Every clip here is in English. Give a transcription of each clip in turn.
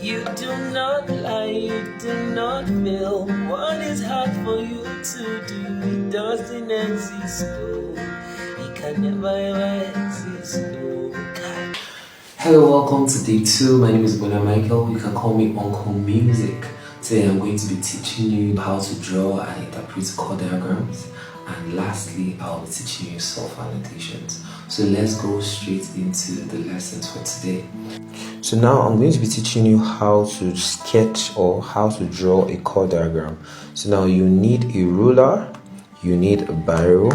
You do not lie, you do not fail. What is hard for you to do? It doesn't exist, no. It can never ever exist, no. Hello, welcome to day 2. My name is Bola Michael. You can call me Uncle Music. Today I'm going to be teaching you how to draw and interpret chord diagrams. And lastly, I'll be teaching you solve annotations. So let's go straight into the lessons for today. So now I'm going to be teaching you how to sketch or how to draw a chord diagram. So now you need a ruler, you need a biro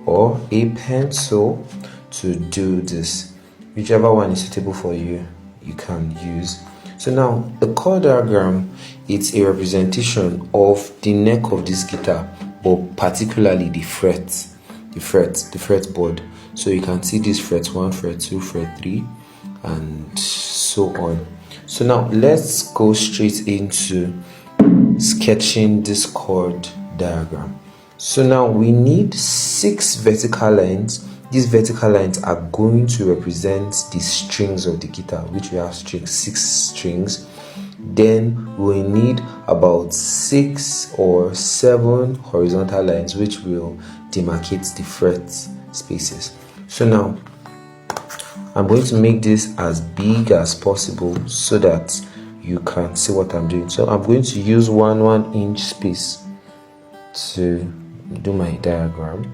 or a pencil to do this. Whichever one is suitable for you, you can use. So now a chord diagram, it's a representation of the neck of this guitar, but particularly the fretboard. So you can see this fret 1, fret 2, fret 3, and so on. So now let's go straight into sketching this chord diagram. So now we need 6 vertical lines. These vertical lines are going to represent the strings of the guitar, which we have 6 strings. Then we need about 6 or 7 horizontal lines, which will demarcate the fret spaces. So now I'm going to make this as big as possible so that you can see what I'm doing. So I'm going to use 1 inch space to do my diagram.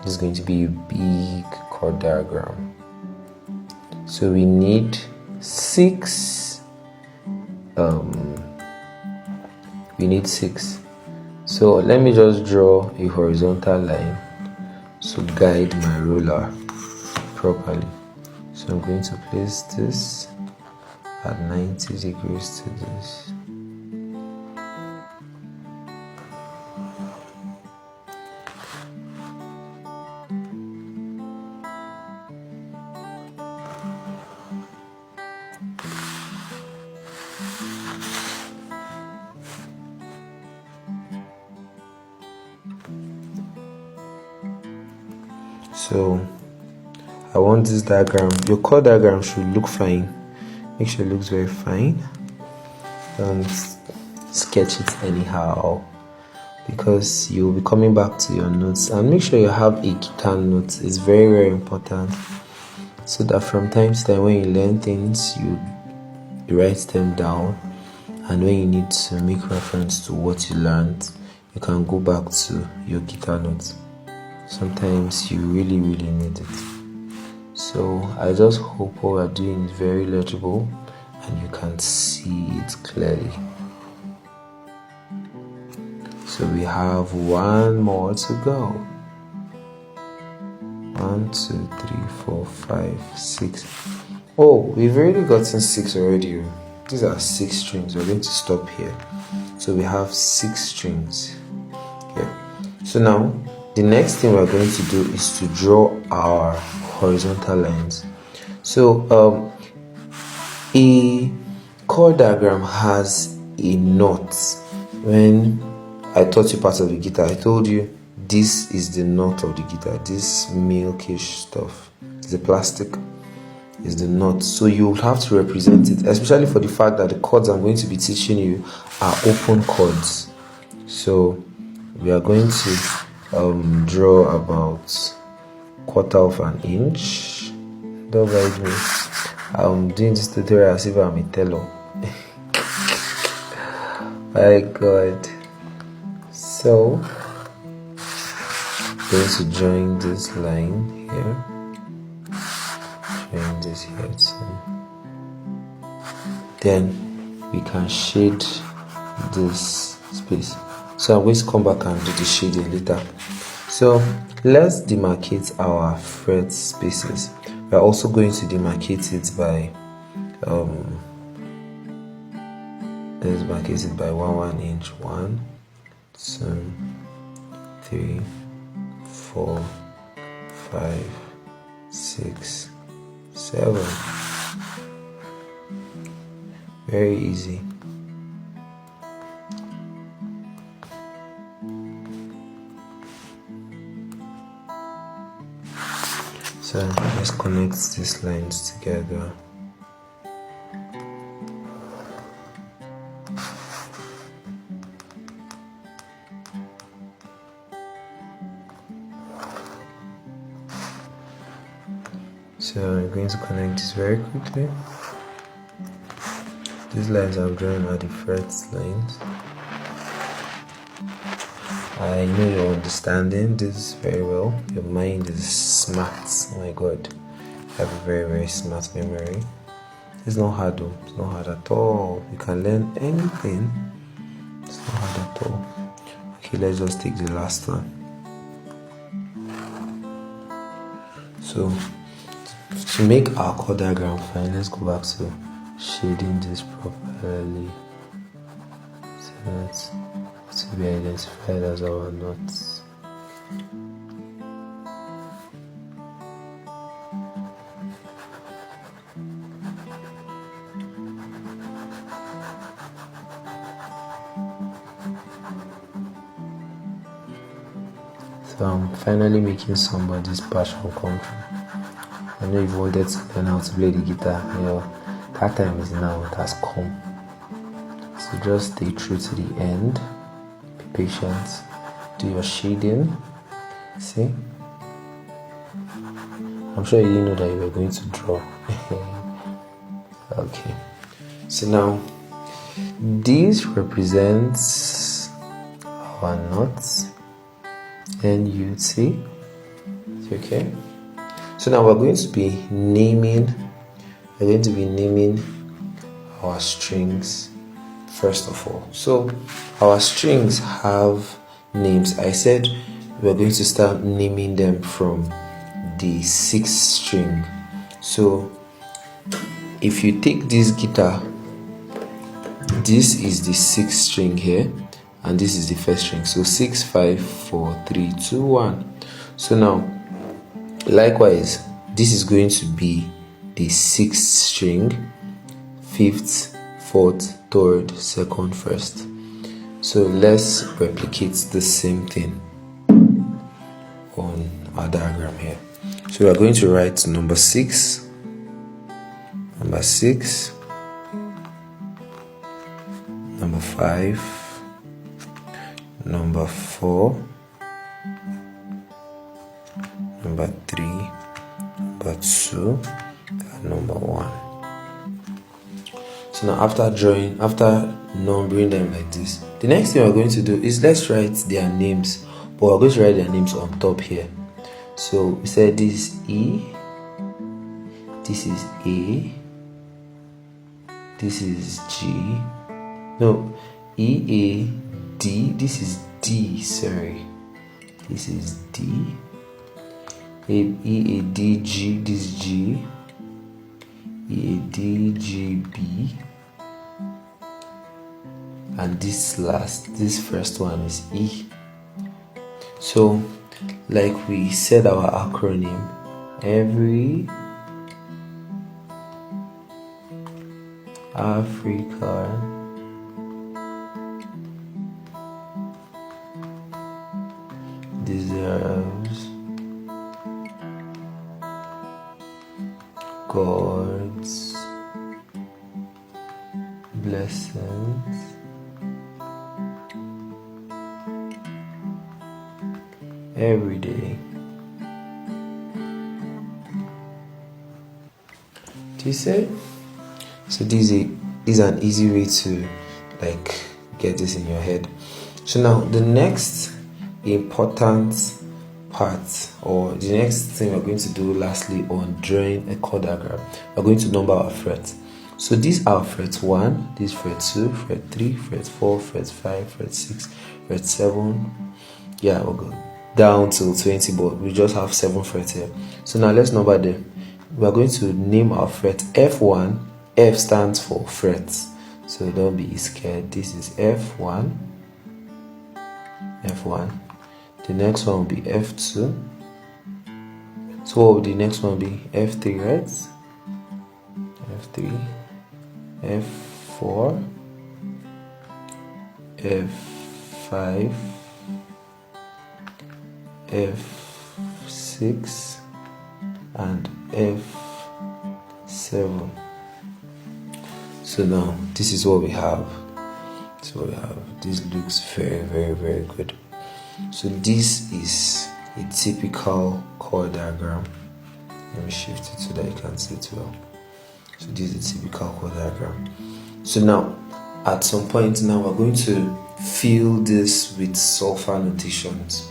This is going to be a big chord diagram. So we need 6. So let me just draw a horizontal line to guide my ruler properly. So I'm going to place this at 90 degrees to this. So I want this diagram, your chord diagram should look fine. Make sure it looks very fine. Don't sketch it anyhow, because you'll be coming back to your notes. And make sure you have a guitar note. It's very, very important, so that from time to time when you learn things, you write them down, and when you need to make reference to what you learned, you can go back to your guitar notes. Sometimes you really need it. So I just hope what we're doing is very legible and you can see it clearly. So we have 1 more to go. 1, 2, 3, 4, 5, 6. Oh, we've already gotten 6 already. These are 6 strings. We're going to stop here. So we have 6 strings here. So now the next thing we're going to do is to draw our horizontal lines. So a chord diagram has a knot. When I taught you part of the guitar, I told you this is the knot of the guitar. This milkish stuff, the plastic, is the knot. So you will have to represent it, especially for the fact that the chords I'm going to be teaching you are open chords. So we are going to draw about 1/4 inch. Don't mind me, I'm doing this tutorial as if I'm a tailor. My god. So I'm going to join this line here, join this here too. Then we can shade this space. So I'm going to come back and do the shading later. So let's demarcate our fret spaces. We're also going to demarcate it by let's demarcate it by 1 inch. 1, 2, 3, 4, 5, 6, 7. Very easy. So let's connect these lines together. So I'm going to connect this very quickly. These lines I'm drawing are the fret lines. I know you're understanding this very well. Your mind is smart. Oh my god. You have a very, very smart memory. It's not hard though. It's not hard at all. You can learn anything. It's not hard at all. Okay, let's just take the last one. So to make our chord diagram fine, let's go back to shading this properly. So that's to be identified as our knots. So I'm finally making somebody's passion come true. I know you've wanted to learn how to play the guitar. That time is now. It has come. So just stay true to the end. Be patient. Do your shading. See? I'm sure you didn't know that you were going to draw. Okay. So now, this represents our knots. N-U-T. Okay. So now we're going to be naming our strings first of all. So our strings have names. I said we're going to start naming them from the 6th string. So if you take this guitar, this is the 6th string here, and this is the 1st string. So 6, 5, 4, 3, 2, 1. So now likewise, this is going to be the 6th string, 5th, 4th, 3rd, 2nd, 1st. So let's replicate the same thing on our diagram here. So we are going to write number 6, number 6, number 5, number 4, number 3, number 2, and number 1. So now after numbering them like this, the next thing we're going to do is let's write their names, but we're going to write their names on top here. So we said this is E, this is A, this is G, no, E, A, D, this is D, sorry, this is D, E, A, D, G, this is G, E, A, D, G, B, and this first one is E. So like we said our acronym, every African deserves God's blessings every day. Do you say? So this is an easy way to like get this in your head. So now the next important part, or the next thing we're going to do lastly on drawing a chord diagram, we're going to number our frets. So these are fret 1, this fret 2, fret 3, fret 4, fret 5, fret 6, fret 7. Yeah, we'll go down till 20, but we just have 7 frets here. So now let's number them. We're going to name our fret F1. F stands for frets, so don't be scared. This is F1. The next one will be F2. So what will the next one be? F3, right? F3, F4, F5, F6, and F7. So now this is what we have. This looks very, very, very good. So this is a typical chord diagram. Let me shift it so that you can see it well. So this is a typical chord diagram. So now, at some point now, we're going to fill this with sulfur notations.